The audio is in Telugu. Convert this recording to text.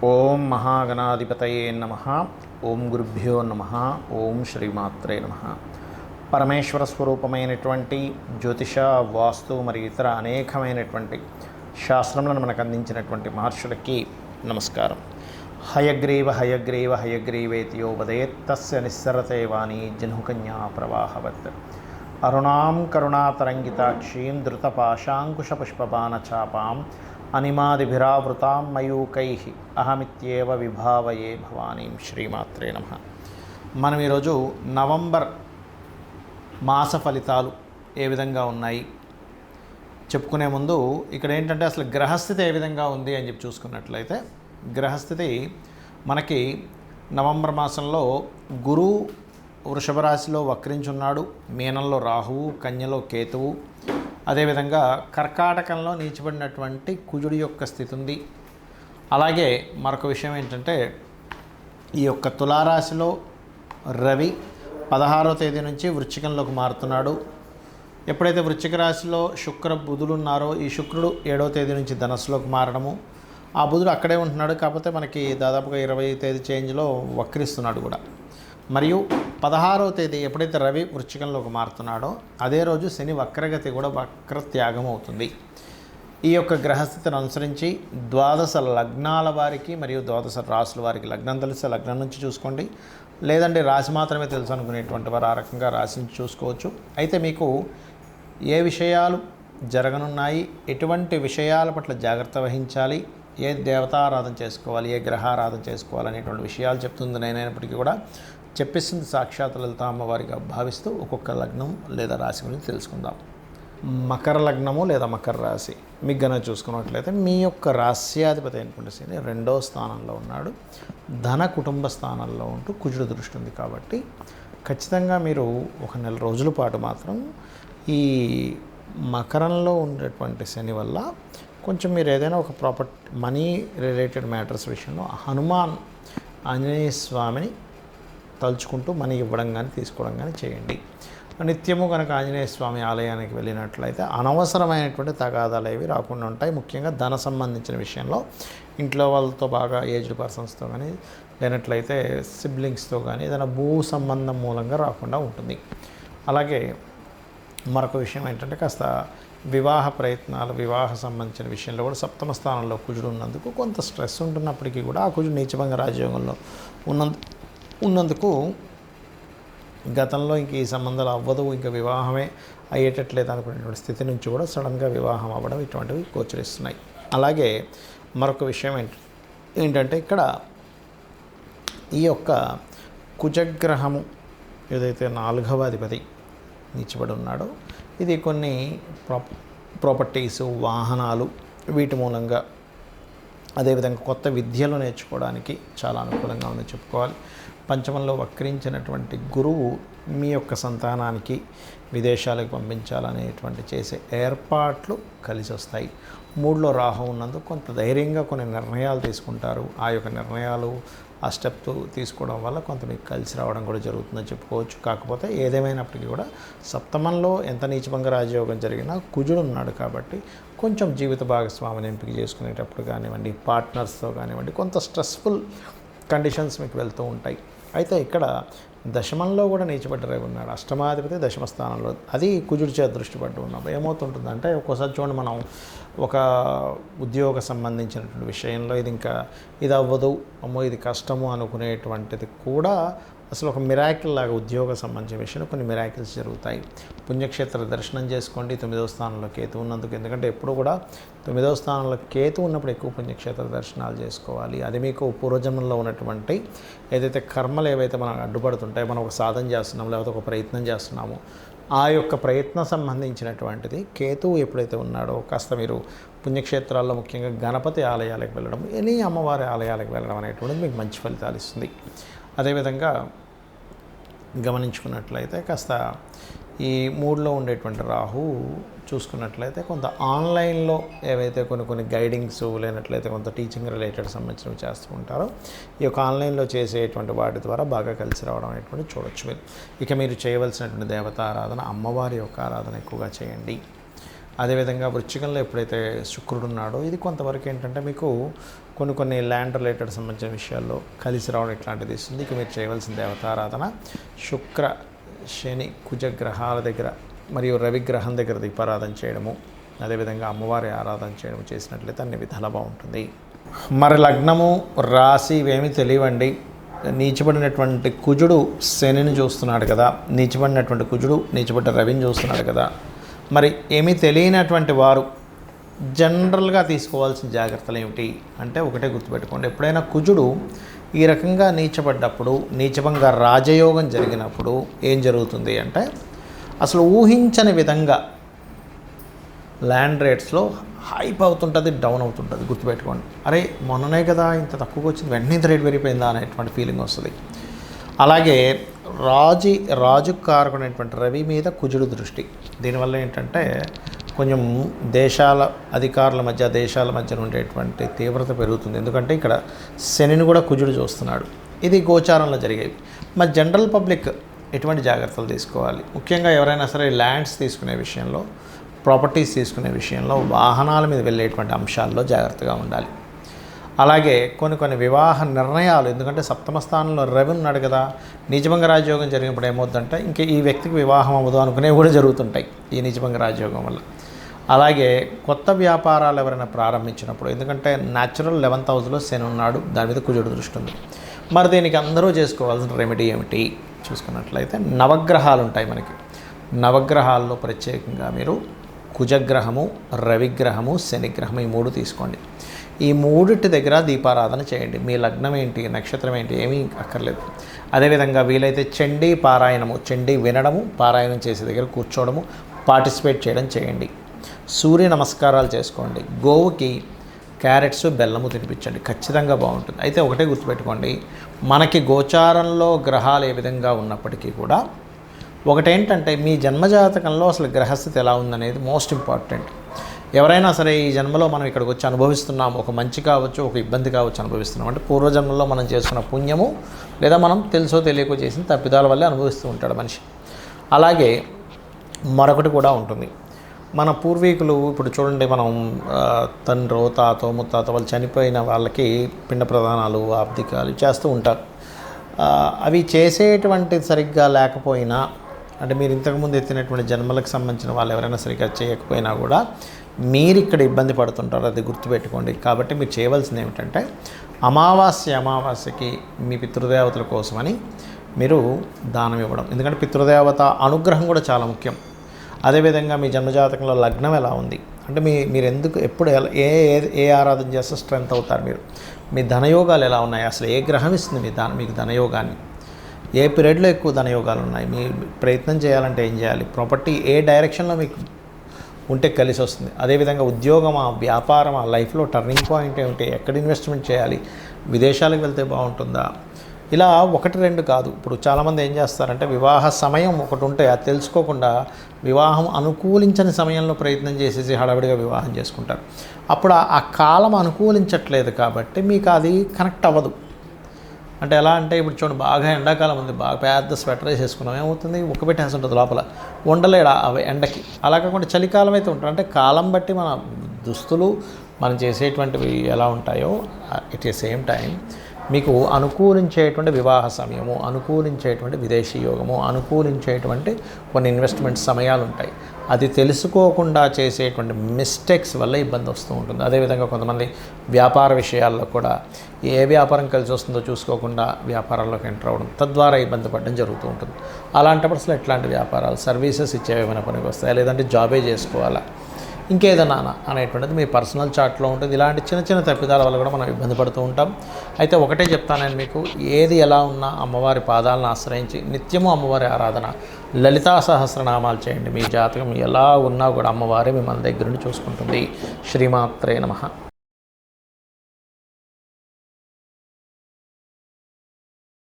ఓం మహాగణాధిపతయే నమః. ఓం గురుభ్యో నమః. ఓం శ్రీమాత్రే నమః. పరమేశ్వర స్వరూపమైనటువంటి జ్యోతిష, వాస్తు మరియు ఇతర అనేకమైనటువంటి శాస్త్రములను మనకు అందించినటువంటి మహర్షులకి నమస్కారం. హయగ్రీవ హయగ్రీవ హయగ్రీవేతియో వదేత్ తస్య నిస్సరతే వాణి జహ్నుకన్యా ప్రవాహవత్. అరుణాం కరుణాతరంగితాక్షీం ధృతపాశాంకుశపుష్పబాణచాపాం అనిమాదిభిరావృతాం మయూకైః అహమిత్యేవ విభావయే భవానీం. శ్రీమాత్రే నమః. మనం ఈరోజు నవంబర్ మాస ఫలితాలు ఏ విధంగా ఉన్నాయి చెప్పుకునే ముందు ఇక్కడ ఏంటంటే అసలు గ్రహస్థితి ఏ విధంగా ఉంది అని చెప్పి చూసుకున్నట్లయితే, గ్రహస్థితి మనకి నవంబర్ మాసంలో గురువు వృషభ రాశిలో వక్రించున్నాడు, మీనంలో రాహువు, కన్యలో కేతువు, అదేవిధంగా కర్కాటకంలో నీచబడినటువంటి కుజుడి యొక్క స్థితి ఉంది. అలాగే మరొక విషయం ఏంటంటే, ఈ యొక్క తులారాశిలో రవి 16వ తేదీ నుంచి వృశ్చికంలోకి మారుతున్నాడు. ఎప్పుడైతే వృశ్చిక రాశిలో శుక్ర బుధులు ఉన్నారో, ఈ శుక్రుడు 7వ తేదీ నుంచి ధనస్సులోకి మారడము, ఆ బుధుడు అక్కడే ఉంటున్నాడు కాబట్టి మనకి దాదాపుగా 20వ తేదీ చేంజ్లో వక్రిస్తున్నాడు కూడా. మరియు 16వ తేదీ ఎప్పుడైతే రవి వృశ్చికంలోకి మారుతున్నాడో అదే రోజు శని వక్రగతి కూడా వక్రత్యాగం అవుతుంది. ఈ యొక్క గ్రహస్థితిని అనుసరించి ద్వాదశ లగ్నాల వారికి మరియు ద్వాదశ రాశుల వారికి, లగ్నం తెలిస్తే లగ్నం నుంచి చూసుకోండి, లేదంటే రాశి మాత్రమే తెలుసు అనుకునేటువంటి వారు ఆ రకంగా రాశి నుంచి చూసుకోవచ్చు. అయితే మీకు ఏ విషయాలు జరగనున్నాయి, ఎటువంటి విషయాల పట్ల జాగ్రత్త వహించాలి, ఏ దేవతారాధన చేసుకోవాలి, ఏ గ్రహారాధన చేసుకోవాలి అనేటువంటి విషయాలు చెప్తుంది నేనైనప్పటికీ కూడా చెప్పిస్తుంది సాక్షాత్ లలిత అమ్మవారిగా భావిస్తూ ఒక్కొక్క లగ్నం లేదా రాశి గురించి తెలుసుకుందాం. మకర లగ్నము లేదా మకర రాశి మీకు గనక చూసుకున్నట్లయితే, మీ యొక్క రాశ్యాధిపతి అయినటువంటి శని 2వ స్థానంలో ఉన్నాడు. ధన కుటుంబ స్థానంలో ఉంటూ కుజుడు దృష్టి ఉంది కాబట్టి ఖచ్చితంగా మీరు ఒక నెల రోజుల పాటు మాత్రం ఈ మకరంలో ఉండేటువంటి శని వల్ల కొంచెం మీరు ఏదైనా ఒక ప్రాపర్టీ మనీ రిలేటెడ్ మ్యాటర్స్ విషయంలో హనుమాన్ ఆంజనేయ స్వామిని తలుచుకుంటూ మనీ ఇవ్వడం కానీ తీసుకోవడం కానీ చేయండి. నిత్యము కనుక ఆంజనేయ స్వామి ఆలయానికి వెళ్ళినట్లయితే అనవసరమైనటువంటి తగాదాలు ఏవి రాకుండా ఉంటాయి. ముఖ్యంగా ధన సంబంధించిన విషయంలో ఇంట్లో వాళ్ళతో బాగా ఏజ్డ్ పర్సన్స్తో కానీ, లేనట్లయితే సిబ్లింగ్స్తో కానీ ఏదైనా భూ సంబంధం మూలంగా రాకుండా ఉంటుంది. అలాగే మరొక విషయం ఏంటంటే, కాస్త వివాహ ప్రయత్నాలు, వివాహ సంబంధించిన విషయంలో కూడా 7వ స్థానంలో కుజుడు ఉన్నందుకు కొంత స్ట్రెస్ ఉంటున్నప్పటికీ కూడా ఆ కుజుడు నీచభంగ రాజయోగంలో ఉన్నందుకు గతంలో ఇంక ఈ సంబంధాలు అవ్వదు, ఇంకా వివాహమే అయ్యేటట్లేదు అనుకునేటువంటి స్థితి నుంచి కూడా సడన్గా వివాహం అవ్వడం ఇటువంటివి గోచరిస్తున్నాయి. అలాగే మరొక విషయం ఏంటంటే, ఇక్కడ ఈ యొక్క కుజగ్రహము ఏదైతే 4వ అధిపతి నీచబడి ఉన్నాడో, ఇది కొన్ని ప్రాపర్టీసు, వాహనాలు వీటి మూలంగా, అదేవిధంగా కొత్త విద్యలు నేర్చుకోవడానికి చాలా అనుకూలంగా ఉందని చెప్పుకోవాలి. పంచమంలో వక్రించినటువంటి గురువు మీ యొక్క సంతానానికి విదేశాలకు పంపించాలనేటువంటి చేసే ఏర్పాట్లు కలిసి వస్తాయి. 3లో రాహు ఉన్నందుకు కొంత ధైర్యంగా కొన్ని నిర్ణయాలు తీసుకుంటారు. ఆ యొక్క నిర్ణయాలు, ఆ స్టెప్ తీసుకోవడం వల్ల కొంత మీకు కలిసి రావడం కూడా జరుగుతుందని చెప్పుకోవచ్చు. కాకపోతే ఏదేమైనప్పటికీ కూడా 7మంలో ఎంత నీచభంగ రాజయోగం జరిగినా కుజుడు ఉన్నాడు కాబట్టి కొంచెం జీవిత భాగస్వామిని ఎంపిక చేసుకునేటప్పుడు కానివ్వండి, పార్ట్నర్స్తో కానివ్వండి, కొంత స్ట్రెస్ఫుల్ కండిషన్స్ మీకు వెళ్తూ ఉంటాయి. అయితే ఇక్కడ దశమంలో కూడా నీచబడ్డరై ఉన్నాడు. అష్టమాధిపతి దశమ స్థానంలో, అది కుజుడి చేత దృష్టి పట్టు ఉన్నప్పుడు ఏమవుతుంటుందంటే, ఒక్కోసారి చూడండి, మనం ఒక ఉద్యోగ సంబంధించినటువంటి విషయంలో ఇది అవ్వదు, అమ్మో ఇది కష్టము అనుకునేటువంటిది కూడా అసలు ఒక మిరాకిల్ లాగా ఉద్యోగ సంబంధించిన విషయంలో కొన్ని మిరాకిల్స్ జరుగుతాయి. పుణ్యక్షేత్ర దర్శనం చేసుకోండి. 9వ స్థానంలో కేతు ఉన్నందుకు, ఎందుకంటే ఎప్పుడు కూడా 9వ స్థానంలో కేతు ఉన్నప్పుడు ఎక్కువ పుణ్యక్షేత్ర దర్శనాలు చేసుకోవాలి. అది మీకు పూర్వజన్మలో ఉన్నటువంటి ఏదైతే కర్మలు ఏవైతే మనకు అడ్డుపడుతుంటాయో, మనం ఒక సాధన చేస్తున్నాము లేకపోతే ఒక ప్రయత్నం చేస్తున్నాము, ఆ యొక్క ప్రయత్న సంబంధించినటువంటిది కేతువు ఎప్పుడైతే ఉన్నాడో కాస్త మీరు పుణ్యక్షేత్రాల్లో ముఖ్యంగా గణపతి ఆలయాలకు వెళ్ళడం, ఎనీ అమ్మవారి ఆలయాలకు వెళ్ళడం అనేటువంటిది మీకు మంచి ఫలితాలు ఇస్తుంది. అదేవిధంగా గమనించుకున్నట్లయితే కాస్త ఈ 3లో ఉండేటువంటి రాహు చూసుకున్నట్లయితే కొంత ఆన్లైన్లో ఏవైతే కొన్ని గైడింగ్స్, లేనట్లయితే కొంత టీచింగ్ రిలేటెడ్ సంబంధించినవి చేస్తూ ఉంటారో, ఈ యొక్క ఆన్లైన్లో చేసేటువంటి వాటి ద్వారా బాగా కలిసి రావడం అనేటువంటి చూడొచ్చు మీరు. ఇక మీరు చేయవలసినటువంటి దేవతారాధన, అమ్మవారి యొక్క ఆరాధన ఎక్కువగా చేయండి. అదేవిధంగా వృశ్చికంలో ఎప్పుడైతే శుక్రుడు ఉన్నాడో ఇది కొంతవరకు ఏంటంటే మీకు కొన్ని ల్యాండ్ రిలేటెడ్ సంబంధించిన విషయాల్లో కలిసి రావడం ఇట్లాంటిది ఇస్తుంది. ఇక మీరు చేయవలసిన దేవతారాధన శుక్ర శని కుజ గ్రహాల దగ్గర మరియు రవి గ్రహం దగ్గర దీపారాధన చేయడము, అదేవిధంగా అమ్మవారి ఆరాధన చేయడం చేసినట్లయితే అన్ని విధాలా బాగుంటుంది. మరి లగ్నము రాశి ఇవేమీ తెలియవండి. నీచబడినటువంటి కుజుడు శనిని చూస్తున్నాడు కదా, నీచబడినటువంటి కుజుడు నీచబడ్డ రవిని చూస్తున్నాడు కదా. మరి ఏమీ తెలియనటువంటి వారు జనరల్గా తీసుకోవాల్సిన జాగ్రత్తలు ఏమిటి అంటే ఒకటే గుర్తుపెట్టుకోండి, ఎప్పుడైనా కుజుడు ఈ రకంగా నీచబడ్డప్పుడు, నీచభంగా రాజయోగం జరిగినప్పుడు ఏం జరుగుతుంది అంటే అసలు ఊహించని విధంగా ల్యాండ్ రేట్స్లో హైప్ అవుతుంటుంది, డౌన్ అవుతుంటుంది. గుర్తుపెట్టుకోండి, అరే మొన్ననే కదా ఇంత తక్కువగా వచ్చింది, వెంటనే ఇంత రేట్ పెరిగిపోయిందా అనేటువంటి ఫీలింగ్ వస్తుంది. అలాగే రాజు కారకుడైనటువంటి రవి మీద కుజుడు దృష్టి, దీనివల్ల ఏంటంటే కొంచెం దేశాల అధికారుల మధ్య దేశాల మధ్య ఉండేటువంటి తీవ్రత పెరుగుతుంది. ఎందుకంటే ఇక్కడ శనిని కూడా కుజుడు చూస్తున్నాడు. ఇది గోచారంలో జరిగేవి. మరి జనరల్ పబ్లిక్ ఎటువంటి జాగ్రత్తలు తీసుకోవాలి? ముఖ్యంగా ఎవరైనా సరే ల్యాండ్స్ తీసుకునే విషయంలో, ప్రాపర్టీస్ తీసుకునే విషయంలో, వాహనాల మీద వెళ్ళేటువంటి అంశాల్లో జాగ్రత్తగా ఉండాలి. అలాగే కొన్ని వివాహ నిర్ణయాలు, ఎందుకంటే సప్తమ స్థానంలో రవి ఉన్నాడు కదా, నీచభంగ రాజయోగం జరిగినప్పుడు ఏమవుతుందంటే ఇంక ఈ వ్యక్తికి వివాహం అవ్వదు అనుకునేవి కూడా జరుగుతుంటాయి ఈ నీచభంగ రాజయోగం వల్ల. అలాగే కొత్త వ్యాపారాలు ఎవరైనా ప్రారంభించినప్పుడు, ఎందుకంటే న్యాచురల్ 11th హౌస్లో శని ఉన్నాడు, దాని మీద కుజుడు దృష్టి ఉంది. మరి దీనికి అందరూ చేసుకోవాల్సిన రెమెడీ ఏమిటి చూసుకున్నట్లయితే నవగ్రహాలు ఉంటాయి మనకి. నవగ్రహాల్లో ప్రత్యేకంగా మీరు కుజగ్రహము, రవిగ్రహము, శనిగ్రహము ఈ 3 తీసుకోండి. ఈ 3 దగ్గర దీపారాధన చేయండి. మీ లగ్నం ఏంటి, నక్షత్రం ఏంటి ఏమీ అక్కర్లేదు. అదేవిధంగా వీలైతే చండీ పారాయణము, చండీ వినడము, పారాయణం చేసే దగ్గర కూర్చోవడము, పార్టిసిపేట్ చేయడం చేయండి. సూర్య నమస్కారాలు చేసుకోండి. గోవుకి క్యారెట్స్ బెల్లము తినిపించండి, ఖచ్చితంగా బాగుంటుంది. అయితే ఒకటే గుర్తుపెట్టుకోండి, మనకి గోచారంలో గ్రహాలు ఏ విధంగా ఉన్నప్పటికీ కూడా ఒకటేంటంటే మీ జన్మజాతకంలో అసలు గ్రహస్థితి ఎలా ఉందనేది మోస్ట్ ఇంపార్టెంట్. ఎవరైనా సరే ఈ జన్మలో మనం ఇక్కడికి వచ్చి అనుభవిస్తున్నాం, ఒక మంచి కావచ్చు, ఒక ఇబ్బంది కావచ్చు అనుభవిస్తున్నాం అంటే పూర్వజన్మలో మనం చేసుకున్న పుణ్యము లేదా మనం తెలుసో తెలియకో చేసిన తప్పిదాల వల్లే అనుభవిస్తూ ఉంటాడు మనిషి. అలాగే మరొకటి కూడా ఉంటుంది, మన పూర్వీకులు ఇప్పుడు చూడండి, మనం తండ్రో తాతో ముత్తాతో వాళ్ళు చనిపోయిన వాళ్ళకి పిండ ప్రదానాలు ఆబ్దికాలు చేస్తూ ఉంటారు. అవి చేసేటువంటి సరిగ్గా లేకపోయినా అంటే మీరు ఇంతకుముందు ఎత్తినటువంటి జన్మలకు సంబంధించిన వాళ్ళు ఎవరైనా సరిగ్గా చేయకపోయినా కూడా మీరు ఇక్కడ ఇబ్బంది పడుతుంటారు, అది గుర్తుపెట్టుకోండి. కాబట్టి మీరు చేయవలసింది ఏమిటంటే అమావాస్యకి మీ పితృదేవతల కోసమని మీరు దానం ఇవ్వడం. ఎందుకంటే పితృదేవత అనుగ్రహం కూడా చాలా ముఖ్యం. అదేవిధంగా మీ జన్మజాతకంలో లగ్నం ఎలా ఉంది అంటే మీరు ఎందుకు ఎప్పుడు ఏ ఆరాధన చేస్తే స్ట్రెంత్ అవుతారు, మీ ధనయోగాలు ఎలా ఉన్నాయి, అసలు ఏ గ్రహం ఇస్తుంది మీకు ధనయోగాన్ని, ఏ పీరియడ్లో ఎక్కువ ధనయోగాలు ఉన్నాయి, మీ ప్రయత్నం చేయాలంటే ఏం చేయాలి, ప్రాపర్టీ ఏ డైరెక్షన్లో మీకు ఉంటే కలిసి వస్తుంది. అదేవిధంగా ఉద్యోగమా, వ్యాపారమా, లైఫ్లో టర్నింగ్ పాయింట్ ఏమిటి, ఎక్కడ ఇన్వెస్ట్మెంట్ చేయాలి, విదేశాలకు వెళ్తే బాగుంటుందా, ఇలా 1-2 కాదు. ఇప్పుడు చాలామంది ఏం చేస్తారంటే వివాహ సమయం ఒకటి ఉంటే అది తెలుసుకోకుండా వివాహం అనుకూలించని సమయంలో ప్రయత్నం చేసేసి హడావిడిగా వివాహం చేసుకుంటారు. అప్పుడు ఆ కాలం అనుకూలించట్లేదు కాబట్టి మీకు అది కనెక్ట్ అవ్వదు. అంటే ఎలా అంటే ఇప్పుడు చూడండి, బాగా ఎండాకాలం ఉంది, బాగా పెద్ద స్వెటర్ వేసేసుకున్నాం, ఏమవుతుంది ఉక్కబెట్టేసి ఉంటుంది లోపల, ఉండలేడు అవి ఎండకి. అలా కాకుండా చలికాలం అయితే ఉంటుంది. అంటే కాలం బట్టి మన దుస్తులు మనం చేసేటువంటివి ఎలా ఉంటాయో ఎట్ ఏ సేమ్ టైం మీకు అనుకూలించేటువంటి వివాహ సమయము, అనుకూలించేటువంటి విదేశీ యోగము, అనుకూలించేటువంటి కొన్ని ఇన్వెస్ట్మెంట్ సమయాలు ఉంటాయి. అది తెలుసుకోకుండా చేసేటువంటి మిస్టేక్స్ వల్ల ఇబ్బంది వస్తూ ఉంటుంది. అదేవిధంగా కొంతమంది వ్యాపార విషయాల్లో కూడా ఏ వ్యాపారం కలిసి వస్తుందో చూసుకోకుండా వ్యాపారాల్లోకి ఎంటర్ అవ్వడం, తద్వారా ఇబ్బంది పడడం జరుగుతూ ఉంటుంది. అలాంటప్పుడు అసలు ఎట్లాంటి వ్యాపారాలు, సర్వీసెస్ ఇచ్చేవేమైనా పనికి వస్తాయా, లేదంటే జాబే చేసుకోవాలా, ఇంకేదన్నా అనేటువంటిది మీ పర్సనల్ చార్ట్లో ఉంటుంది. ఇలాంటి చిన్న తప్పిదాల వల్ల కూడా మనం ఇబ్బంది పడుతూ ఉంటాం. అయితే ఒకటే చెప్తాను నేను మీకు, ఏది ఎలా ఉన్నా అమ్మవారి పాదాలను ఆశ్రయించి నిత్యము అమ్మవారి ఆరాధన, లలితా సహస్రనామాలు చేయండి. మీ జాతకం ఎలా ఉన్నా కూడా అమ్మవారే మిమ్మల్ని దగ్గర నుండి చూసుకుంటుంది. శ్రీమాత్రే నమః.